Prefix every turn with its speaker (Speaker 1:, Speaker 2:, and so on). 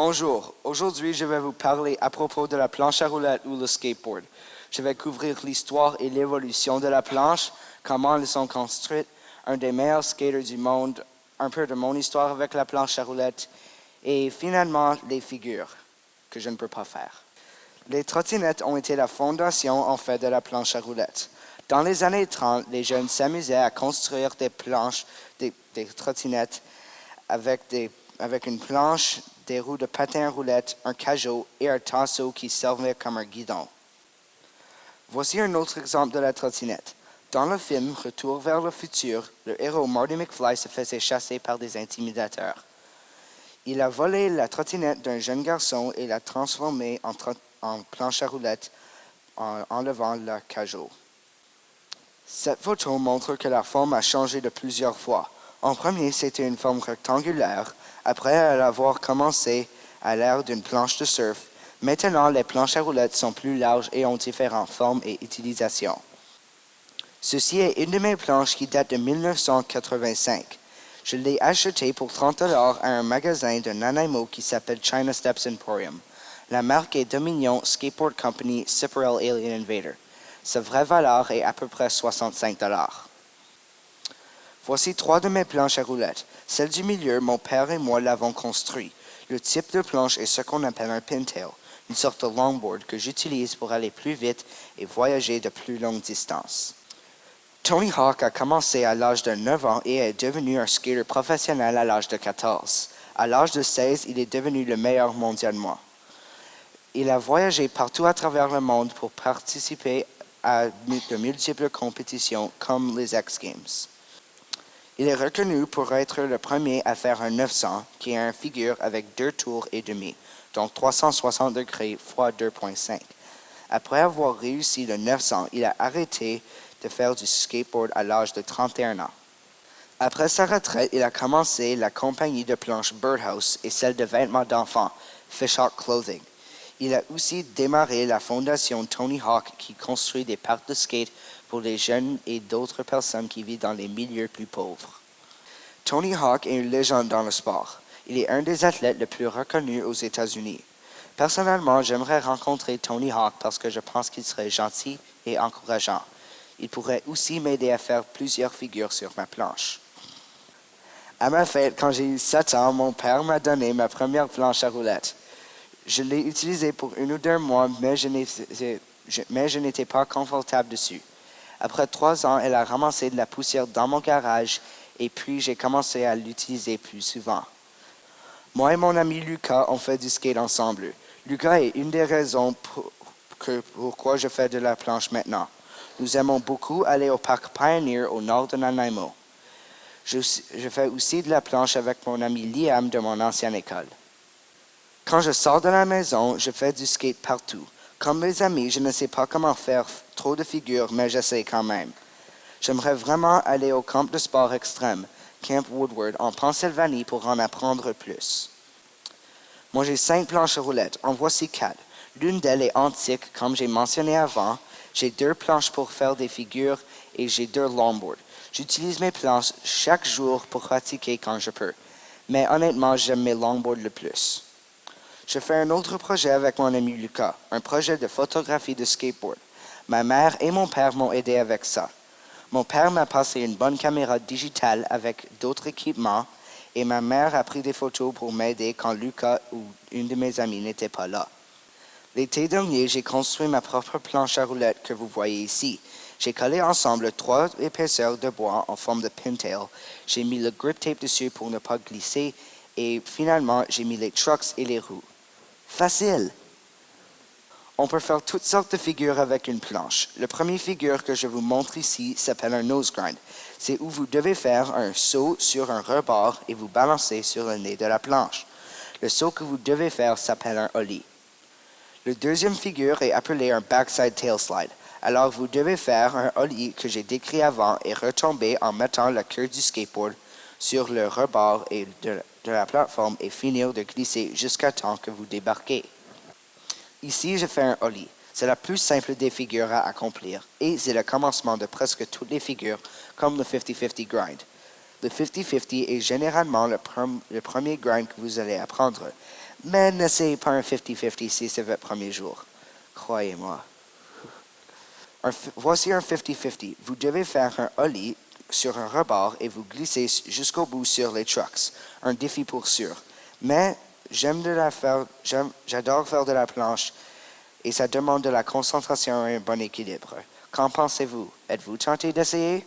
Speaker 1: Bonjour, aujourd'hui je vais vous parler à propos de la planche à roulettes ou le skateboard. Je vais couvrir l'histoire et l'évolution de la planche, comment elles sont construites, un des meilleurs skaters du monde, un peu de mon histoire avec la planche à roulettes et finalement les figures que je ne peux pas faire. Les trottinettes ont été la fondation en fait de la planche à roulettes. Dans les années 30, les jeunes s'amusaient à construire des planches, des trottinettes avec une planche, des roues de patin à roulettes, un cajot et un tasseau qui servait comme un guidon. Voici un autre exemple de la trottinette. Dans le film Retour vers le futur, le héros Marty McFly se faisait chasser par des intimidateurs. Il a volé la trottinette d'un jeune garçon et l'a transformée en planche à roulettes en enlevant le cajot. Cette photo montre que la forme a changé de plusieurs fois. En premier, c'était une forme rectangulaire. Après avoir commencé à l'ère d'une planche de surf, maintenant les planches à roulettes sont plus larges et ont différentes formes et utilisations. Ceci est une de mes planches qui date de 1985. Je l'ai achetée pour $30 à un magasin de Nanaimo qui s'appelle China Steps Emporium. La marque est Dominion Skateboard Company Cyparel Alien Invader. Sa vraie valeur est à peu près $65. Voici 3 de mes planches à roulettes. Celle du milieu, mon père et moi l'avons construite. Le type de planche est ce qu'on appelle un pintail, une sorte de longboard que j'utilise pour aller plus vite et voyager de plus longues distances. Tony Hawk a commencé à l'âge de 9 ans et est devenu un skater professionnel à l'âge de 14. À l'âge de 16, il est devenu le meilleur mondialement. Il a voyagé partout à travers le monde pour participer à de multiples compétitions comme les X Games. Il est reconnu pour être le premier à faire un 900, qui est une figure avec 2 tours et demi, donc 360 degrés x 2.5. Après avoir réussi le 900, il a arrêté de faire du skateboard à l'âge de 31 ans. Après sa retraite, il a commencé la compagnie de planches Birdhouse et celle de vêtements d'enfants, Fish Hawk Clothing. Il a aussi démarré la fondation Tony Hawk qui construit des parcs de skate pour les jeunes et d'autres personnes qui vivent dans les milieux plus pauvres. Tony Hawk est une légende dans le sport. Il est un des athlètes les plus reconnus aux États-Unis. Personnellement, j'aimerais rencontrer Tony Hawk parce que je pense qu'il serait gentil et encourageant. Il pourrait aussi m'aider à faire plusieurs figures sur ma planche. À ma fête, quand j'ai eu 7 ans, mon père m'a donné ma première planche à roulettes. Je l'ai utilisée pour 1 ou 2 mois, mais je n'étais pas confortable dessus. Après 3 ans, elle a ramassé de la poussière dans mon garage et puis j'ai commencé à l'utiliser plus souvent. Moi et mon ami Lucas, on fait du skate ensemble. Lucas est une des raisons pourquoi je fais de la planche maintenant. Nous aimons beaucoup aller au parc Pioneer au nord de Nanaimo. Je fais aussi de la planche avec mon ami Liam de mon ancienne école. Quand je sors de la maison, je fais du skate partout. Comme mes amis, je ne sais pas comment faire trop de figures, mais j'essaie quand même. J'aimerais vraiment aller au camp de sport extrême, Camp Woodward, en Pennsylvanie pour en apprendre plus. Moi, j'ai 5 planches à roulettes. En voici 4. L'une d'elles est antique, comme j'ai mentionné avant. J'ai 2 planches pour faire des figures et j'ai 2 longboards. J'utilise mes planches chaque jour pour pratiquer quand je peux. Mais honnêtement, j'aime mes longboards le plus. Je fais un autre projet avec mon ami Lucas, un projet de photographie de skateboard. Ma mère et mon père m'ont aidé avec ça. Mon père m'a passé une bonne caméra digitale avec d'autres équipements et ma mère a pris des photos pour m'aider quand Lucas ou une de mes amies n'était pas là. L'été dernier, j'ai construit ma propre planche à roulettes que vous voyez ici. J'ai collé ensemble 3 épaisseurs de bois en forme de pintail. J'ai mis le grip tape dessus pour ne pas glisser et finalement, j'ai mis les trucks et les roues. Facile! On peut faire toutes sortes de figures avec une planche. La première figure que je vous montre ici s'appelle un nose grind. C'est où vous devez faire un saut sur un rebord et vous balancer sur le nez de la planche. Le saut que vous devez faire s'appelle un ollie. La deuxième figure est appelée un backside tail slide. Alors vous devez faire un ollie que j'ai décrit avant et retomber en mettant la queue du skateboard sur le rebord de la plateforme et finir de glisser jusqu'à temps que vous débarquez. Ici, je fais un ollie. C'est la plus simple des figures à accomplir et c'est le commencement de presque toutes les figures comme le 50-50 grind. Le 50-50 est généralement le premier grind que vous allez apprendre, Mais n'essayez pas un 50-50 si c'est votre premier jour. Croyez-moi. Voici un 50-50. Vous devez faire un ollie sur un rebord et vous glissez jusqu'au bout sur les trucks. Un défi pour sûr. Mais j'adore faire de la planche et ça demande de la concentration et un bon équilibre. Qu'en pensez-vous? Êtes-vous tenté d'essayer?